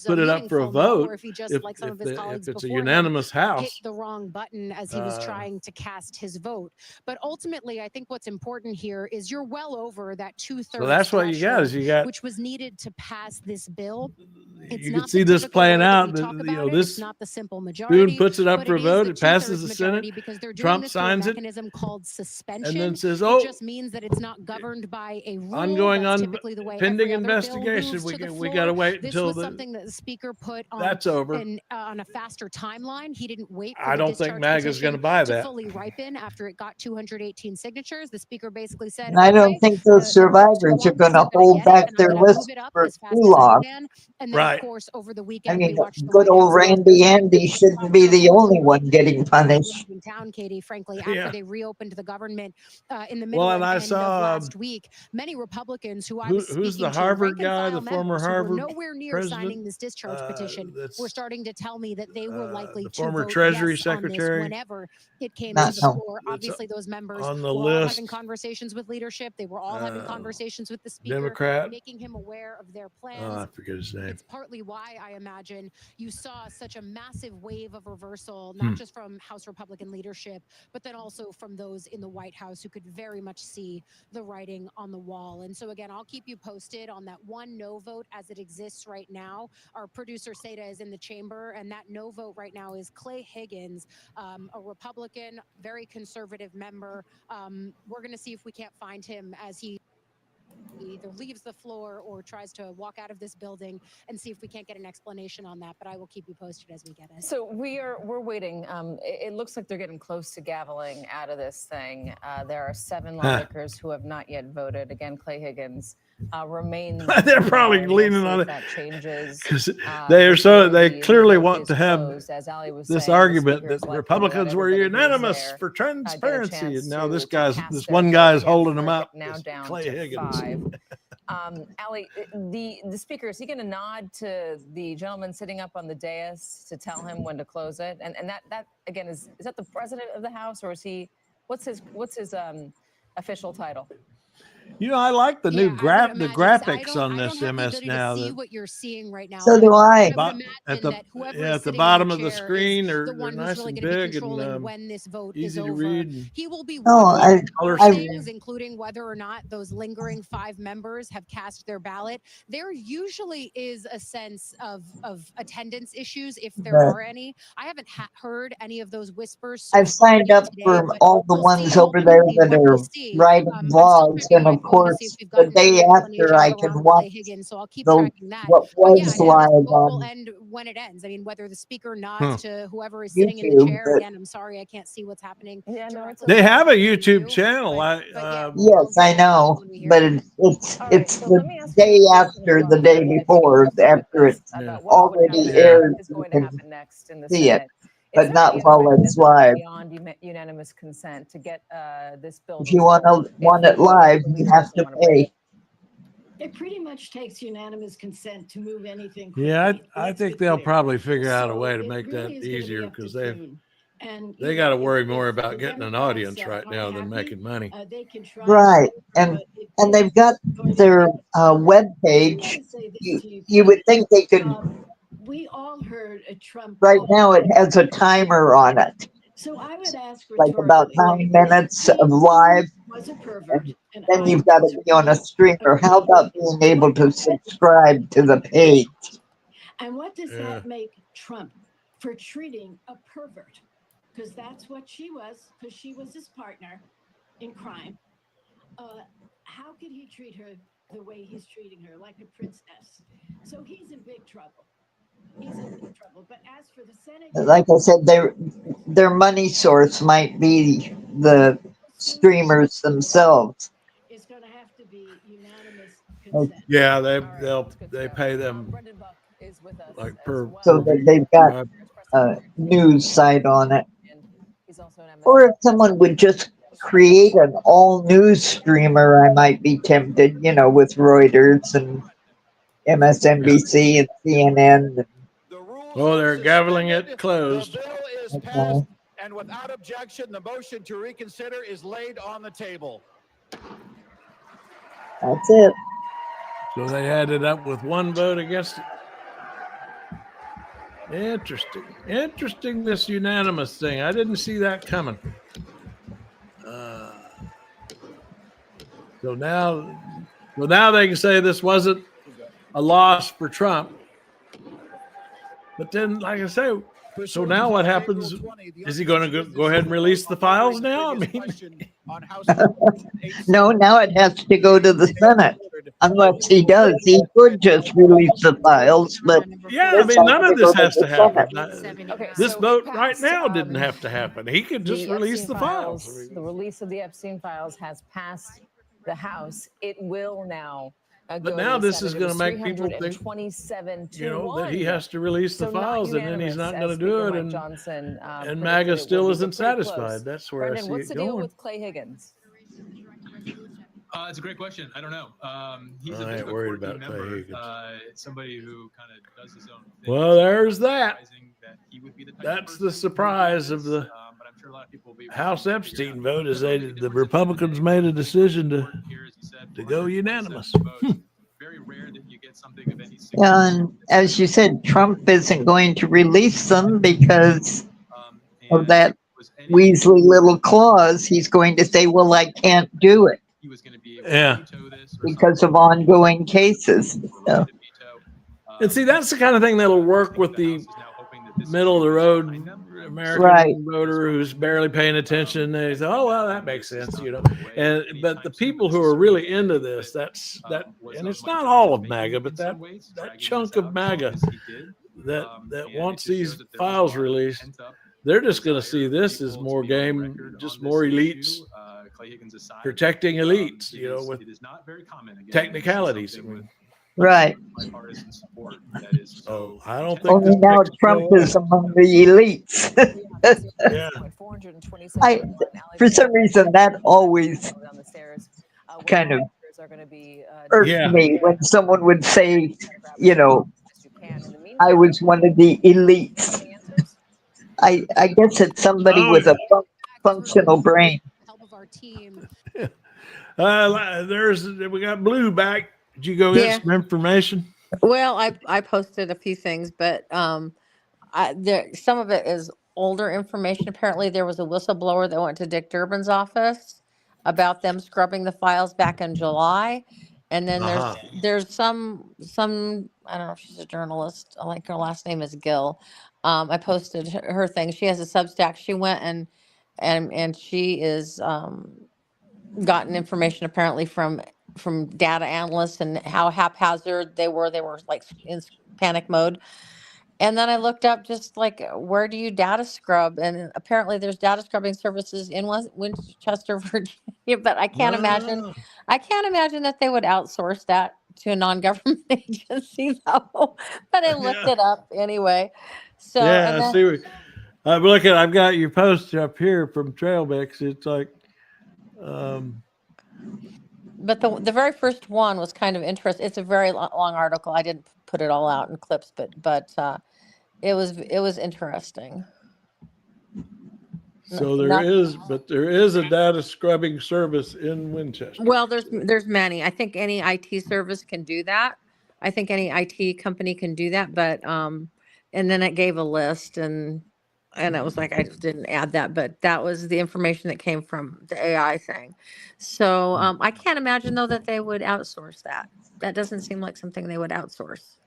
put it up for a vote. If he just, like some of his colleagues if it's a before him, unanimous House, hit the wrong button as he was trying to cast his vote. But ultimately, I think what's important here is you're well over that 2/3. So that's what you got. Is you got which was needed to pass this bill. you can see this playing out. This it's not the simple dude majority, puts it up but for a it is vote. the It passes two-thirds the Senate. majority because they're doing Trump this through a signs it, mechanism called suspension. and then says, It "Oh, just means that it's not governed by a rule. ongoing That's typically the way pending every other bill investigation. moves We to the got to floor. wait This until was something that the speaker put on that's over." on a faster timeline. He didn't wait for I the don't think discharge MAGA's going petition to buy to that. fully ripen after it got 218 signatures. The speaker basically said, And I don't okay, think those the folks who survivors are want going this to are going to hold get it, back and I'm their going to move list it up for as fast too as I long. can. And then, of course, over the I weekend, mean, we watched the good White old House Randy Andy shouldn't be the only one getting punished. in town, Katie, frankly, Yeah. after they reopened the government in the middle Well, and and I end saw of last week. Many Republicans who I was who's speaking the to, Harvard rank and guy, file the former members who were Harvard nowhere near president, signing this discharge petition, that's, were starting to tell me that they were likely the to former vote Treasury yes on this Secretary. whenever it came Not to the no. floor. Obviously, those members on the were all having list. conversations with leadership. They were all having conversations with the speaker, Democrat. making him aware of their plans. Oh, I forget his name. It's partly why I imagine you saw such a massive wave of reversal, not just from House Republican leadership, but then also from those in the White House who could very much see the writing on the wall. And so again, I'll keep you posted on that one no vote as it exists right now. Our producer Seda is in the chamber, and that no vote right now is Clay Higgins, a Republican, very conservative member. We're going to see if we can't find him as he either leaves the floor or tries to walk out of this building, and see if we can't get an explanation on that. But I will keep you posted as we get it. So we're waiting. It looks like they're getting close to gaveling out of this thing. There are 7 lawmakers who have not yet voted. Again, Clay Higgins remains. They're probably leaning on it that changes because they clearly want to have this saying, argument that Republicans were unanimous for transparency, and now this one guy's holding them up. Now down Clay to Higgins. 5. Ali, the speaker, is he going to nod to the gentleman sitting up on the dais to tell him when to close it? And that again is that the president of the House, or is he? What's his official title? I like the new graphics on this MS now. See what you're seeing right now. So do I. At the bottom of the screen, they're nice really and be big and when this vote easy is to over. read. He will be I things, including whether or not those lingering 5 members have cast their ballot. There usually is a sense of attendance issues, if there are any. I haven't heard any of those whispers. I've signed up for all the ones over there that are writing blogs, and of course, the day after I can watch so I'll keep the, tracking that. what was live will on end when it ends. I mean, whether the speaker nods to whoever is YouTube, sitting in the chair. Again, I'm sorry, I can't see what's happening. They have a YouTube channel. yes, I know, but it's the day after the day before, after it's already aired. Is going to happen next in the see Senate. it, but not while it's live. Beyond unanimous consent to get this bill. If you want it live, you have to pay. It pretty much takes unanimous consent to move anything quickly. Yeah, I think they'll probably figure out a way to make that easier, because they got to worry more about getting an audience right now than making money. Right, and they've got their web page. You would think they could. We all heard a Trump. Right now, it has a timer on it. So I would ask, like about 9 minutes of live, and then you've got to be on a streamer. How about being able to subscribe to the page? And what does that make Trump for treating a pervert? Because that's what she was, because she was his partner in crime. How could he treat her the way he's treating her, like a princess? So he's in big trouble. He's in big trouble. But as for the Senate, like I said, their money source might be the streamers themselves. It's going to have to be unanimous consent. Yeah, they pay them like per. So that they've got a news site on it. Or if someone would just create an all news streamer, I might be tempted, with Reuters and MSNBC and CNN. Oh, they're gaveling it closed. The bill is passed, and without objection, the motion to reconsider is laid on the table. That's it. So they had it up with 1 vote against it. Interesting, this unanimous thing. I didn't see that coming. So now they can say this wasn't a loss for Trump. But then, like I say, so now what happens? Is he going to go ahead and release the files now? I mean, No, now it has to go to the Senate. Unless he does, he could just release the files, but yeah, I this mean, has none to of go this to has the to happen. Senate. Okay, This so vote it right passed, now didn't have to happen. He could just the release Epstein the files. I mean, the release of the Epstein files has passed the House. It will now but go now to the this Senate. is going to make people think, 327 to you know, 1. that he has to release the So not files, and then he's unanimous, not going as to do Speaker it. Mike And Johnson predicted MAGA it would still be, but isn't pretty satisfied. close. That's where Brendan, I see what's it the deal going. with Clay Higgins? It's a great question. I don't know. He's I a bit ain't of a worried quirky about Clay member. Higgins. Somebody who kind of does his own thing. Well, there's that. That he would be the type That's of the surprise of the but I'm sure a lot of people will be House Epstein vote is the Republicans made a decision to go unanimous. Very rare that you get something of any And as you said, Trump isn't going to release them because of that Weasley little clause. He's going to say, well, I can't do it. Yeah. Because of ongoing cases. So. And see, that's the kind of thing that'll work with the middle of the road American right. voter who's barely paying attention. They say, "Oh, well, that makes sense," you know. And but the people who are really into this, and it's not all of MAGA, but that chunk of MAGA that wants these files released, they're just going to see this as more game, just more elites protecting elites, you know, with technicalities. I mean, right. Bipartisan support. That is so. I don't think only now Trump is among the elites. Yeah. For some reason, that always kind of irked me when someone would say, you know, I was one of the elites. I guess it's somebody with a functional brain. We got Blue back. Did you go get some information? Well, I posted a few things, but some of it is older information. Apparently, there was a whistleblower that went to Dick Durbin's office about them scrubbing the files back in July, and then there's some I don't know if she's a journalist. I think her last name is Gill. I posted her thing. She has a Substack. She went and she is gotten information apparently from data analysts and how haphazard they were. They were like in panic mode. And then I looked up just like, where do you data scrub? And apparently there's data scrubbing services in Winchester, Virginia, but I can't imagine that they would outsource that to a non-government agency though. But I looked it up anyway. So yeah, and then, see, I'm looking, I've got your post up here from Trail Mix. It's like, but the very first one was kind of interesting. It's a very long article. I didn't put it all out in clips, but it was interesting. So there is a data scrubbing service in Winchester. Well, there's many. I think any IT service can do that. I think any IT company can do that, but and then it gave a list and it was like I just didn't add that, but that was the information that came from the AI thing. So I can't imagine though that they would outsource that. That doesn't seem like something they would outsource.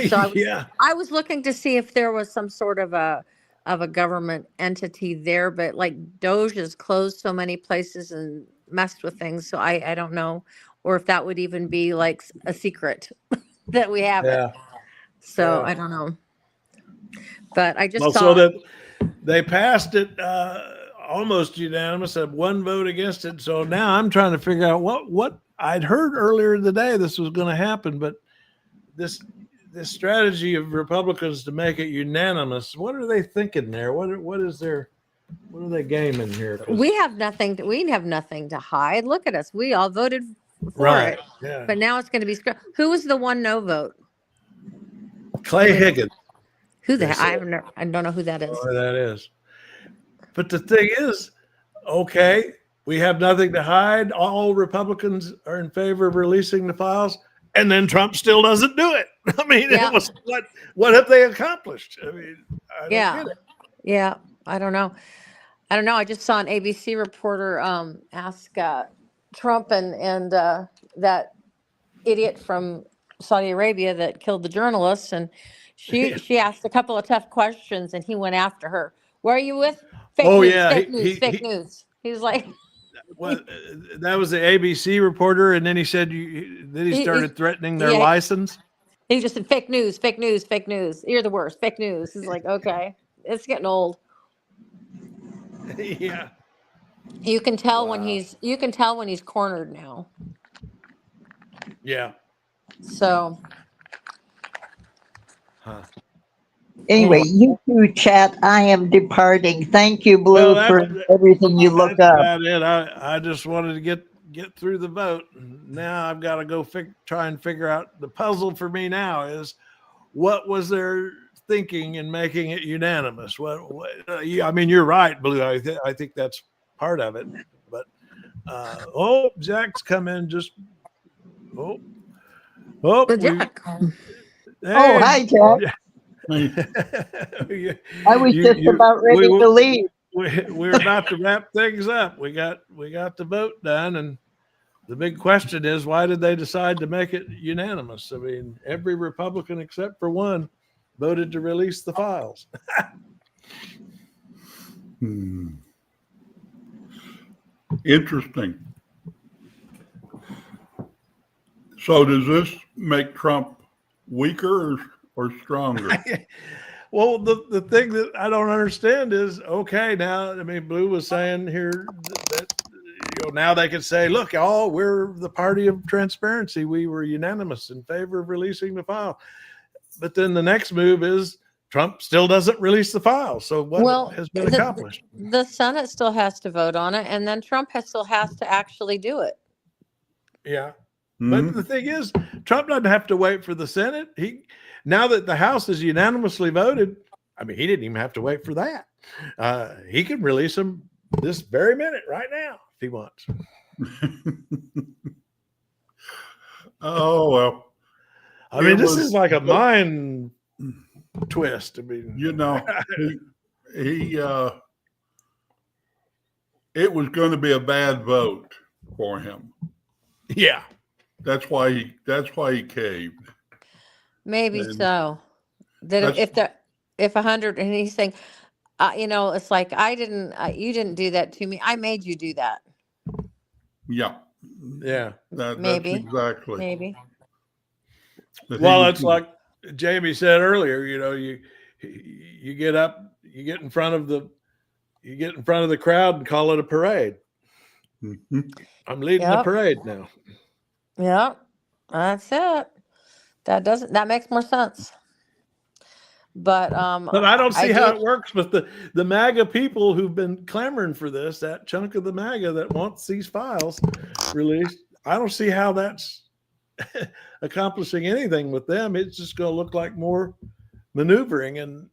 So I was looking to see if there was some sort of a government entity there, but like Doge has closed so many places and messed with things. So I don't know, or if that would even be like a secret that we have it. So I don't know. But I just saw so that they passed it almost unanimous, had one vote against it. So now I'm trying to figure out what I'd heard earlier in the day this was going to happen, but this strategy of Republicans to make it unanimous, what are they thinking there? What are they gaming here? We have nothing to hide. Look at us. We all voted for it. Yeah. But now it's going to be who was the one no vote? Clay Higgins. Who the hell? I don't know who that is. Oh, that is. But the thing is, okay, we have nothing to hide. All Republicans are in favor of releasing the files, and then Trump still doesn't do it. I mean, it was what have they accomplished? I mean, I don't get it. Yeah, I don't know. I just saw an ABC reporter ask Trump and that idiot from Saudi Arabia that killed the journalists, and she asked a couple of tough questions, and he went after her. Where are you with? Fake Oh news, yeah, fake news, fake news. He was like, well, that was the ABC reporter, and then he said then he started threatening their license. He just said fake news, fake news, fake news. You're the worst. Fake news. He's like, okay, it's getting old. Yeah. You can tell when he's cornered now. Yeah. So. Huh. Anyway, you two chat. I am departing. Thank you, Blue, Well, for everything you look that's up. about it. I just wanted to get through the vote. Now I've got to go try and figure out the puzzle for me now is what was their thinking in making it unanimous? I mean, you're right, Blue. I think that's part of it. But Jack's come in just Jack. Hey, hi, Jack. I was just about ready to leave. We're about to wrap things up. We got the vote done, and the big question is, why did they decide to make it unanimous? I mean, every Republican except for one voted to release the files. Interesting. So does this make Trump weaker or stronger? Well, the thing that I don't understand is, okay, now, I mean, Blue was saying here that now they can say, look, we're the party of transparency. We were unanimous in favor of releasing the file. But then the next move is Trump still doesn't release the file. So what has been accomplished? The Senate still has to vote on it, and then Trump still has to actually do it. Yeah. But the thing is, Trump doesn't have to wait for the Senate. Now that the House is unanimously voted, I mean, he didn't even have to wait for that. He can release them this very minute, right now, if he wants. Oh, well. I mean, this is like a mind twist. I mean, it was going to be a bad vote for him. Yeah. That's why he caved. Maybe so. That if 100, and he's saying, it's like you didn't do that to me. I made you do that. Yeah. Yeah. Maybe. That's exactly. Maybe. Well, it's like Jamie said earlier. You get up, you get in front of the crowd and call it a parade. Mm-hmm. I'm leading the parade now. Yeah, that's it. That makes more sense. But I don't see how it works with the MAGA people who've been clamoring for this, that chunk of the MAGA that wants these files released. I don't see how that's accomplishing anything with them. It's just going to look like more maneuvering and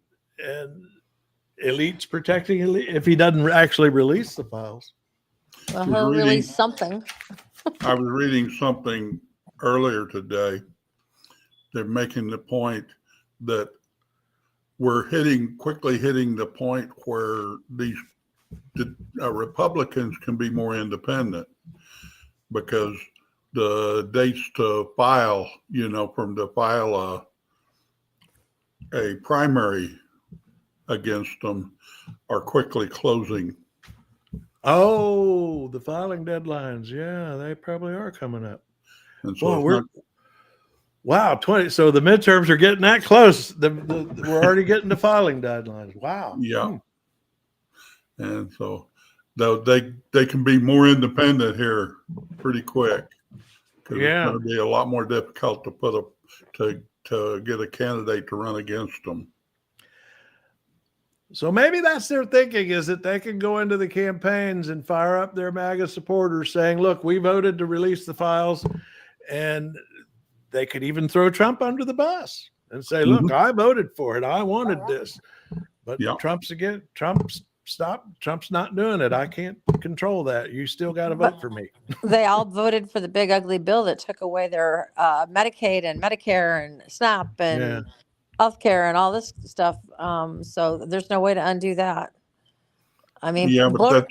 elites protecting elite if he doesn't actually release the files. Well, he'll release something. I was reading something earlier today. They're making the point that we're quickly hitting the point where the Republicans can be more independent because the dates to file, to file a primary against them are quickly closing. Oh, the filing deadlines. Yeah, they probably are coming up. And so wow, 20. So the midterms are getting that close. We're already getting to filing deadlines. Wow. Yeah. And so they can be more independent here pretty quick. Yeah. It's going to be a lot more difficult to get a candidate to run against them. So maybe that's their thinking, is that they can go into the campaigns and fire up their MAGA supporters saying, look, we voted to release the files, and they could even throw Trump under the bus and say, look, I voted for it. I wanted this. But Trump's not doing it. I can't control that. You still got to vote for me. They all voted for the big ugly bill that took away their Medicaid and Medicare and SNAP and healthcare and all this stuff. So there's no way to undo that. I mean, but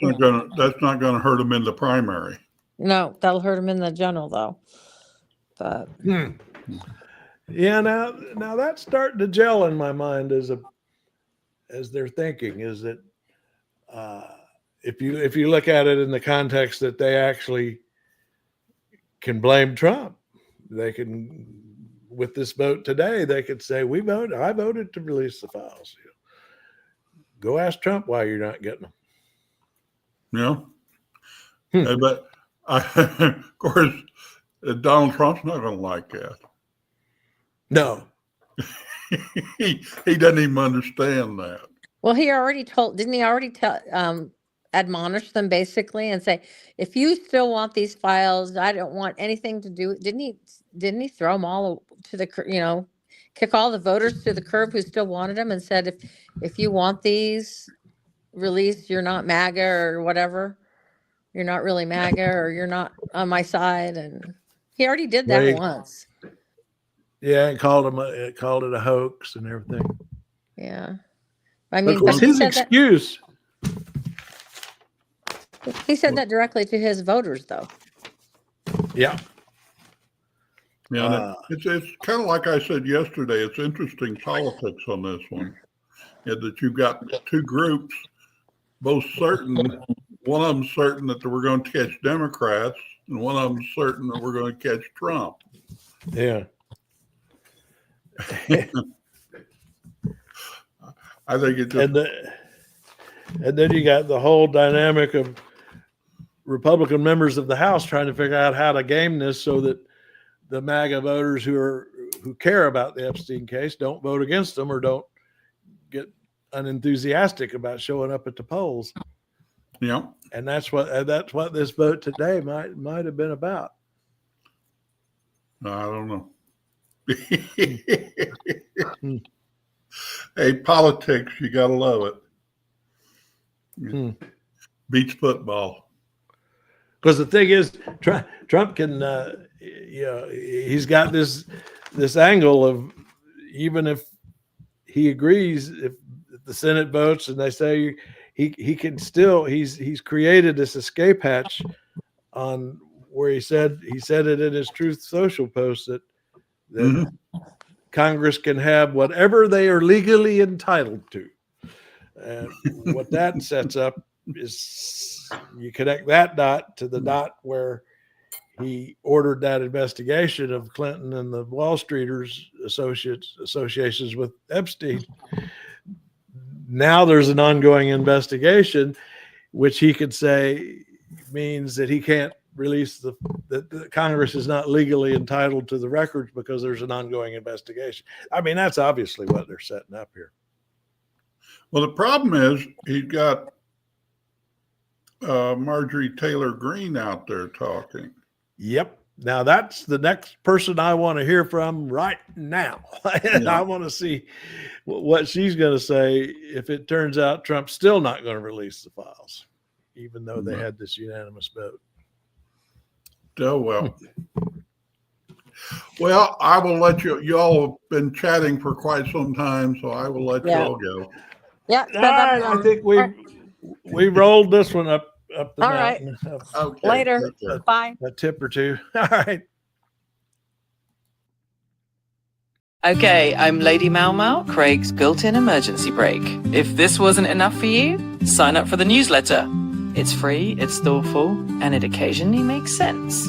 that's not gonna hurt them in the primary. No, that'll hurt them in the general though. But Yeah, now that's starting to gel in my mind as they're thinking, is that if you look at it in the context that they actually can blame Trump, they can, with this vote today, they could say I voted to release the files. Go ask Trump why you're not getting them. Yeah. But of course, Donald Trump's not going to like that. No. he doesn't even understand that. Well, didn't he already admonish them basically and say, if you still want these files, I don't want anything to do. Didn't he throw them all to the, kick all the voters to the curb who still wanted them and said, if you want these released, you're not MAGA or whatever. You're not really MAGA, or you're not on my side. And he already did that once. Yeah, and called it a hoax and everything. Yeah. I mean, but his excuse. He said that directly to his voters, though. Yeah. Yeah, it's kind of like I said yesterday. It's interesting politics on this one. Yeah, that you've got two groups, both certain. One of them certain that we're going to catch Democrats, and one of them certain that we're going to catch Trump. Yeah. I think it just. And then you got the whole dynamic of Republican members of the House trying to figure out how to game this so that the MAGA voters who care about the Epstein case don't vote against them or don't get unenthusiastic about showing up at the polls. Yeah, and that's what this vote today might have been about. I don't know. Hey, politics, you gotta love it. Beats football. Because the thing is, Trump can, he's got this angle of, even if he agrees, if the Senate votes and they say he can still, he's created this escape hatch on where he said it in his Truth Social post that Congress can have whatever they are legally entitled to. And what that sets up is, you connect that dot to the dot where he ordered that investigation of Clinton and the Wall Streeters associations with Epstein. Now there's an ongoing investigation, which he could say means that he can't release that the Congress is not legally entitled to the records because there's an ongoing investigation. I mean, that's obviously what they're setting up here. Well, the problem is he's got Marjorie Taylor Greene out there talking. Yep. Now that's the next person I want to hear from right now. I want to see what she's going to say if it turns out Trump's still not going to release the files, even though they had this unanimous vote. Oh, well. Well, I will let you. You all have been chatting for quite some time, so I will let you all go. Yeah. All right. I think we rolled this one up the all mountain. Right. Okay. Later. Bye. A tip or two. All right. Okay, I'm Lady Mau Mau, Craig's built-in emergency brake. If this wasn't enough for you, sign up for the newsletter. It's free, it's thoughtful, and it occasionally makes sense.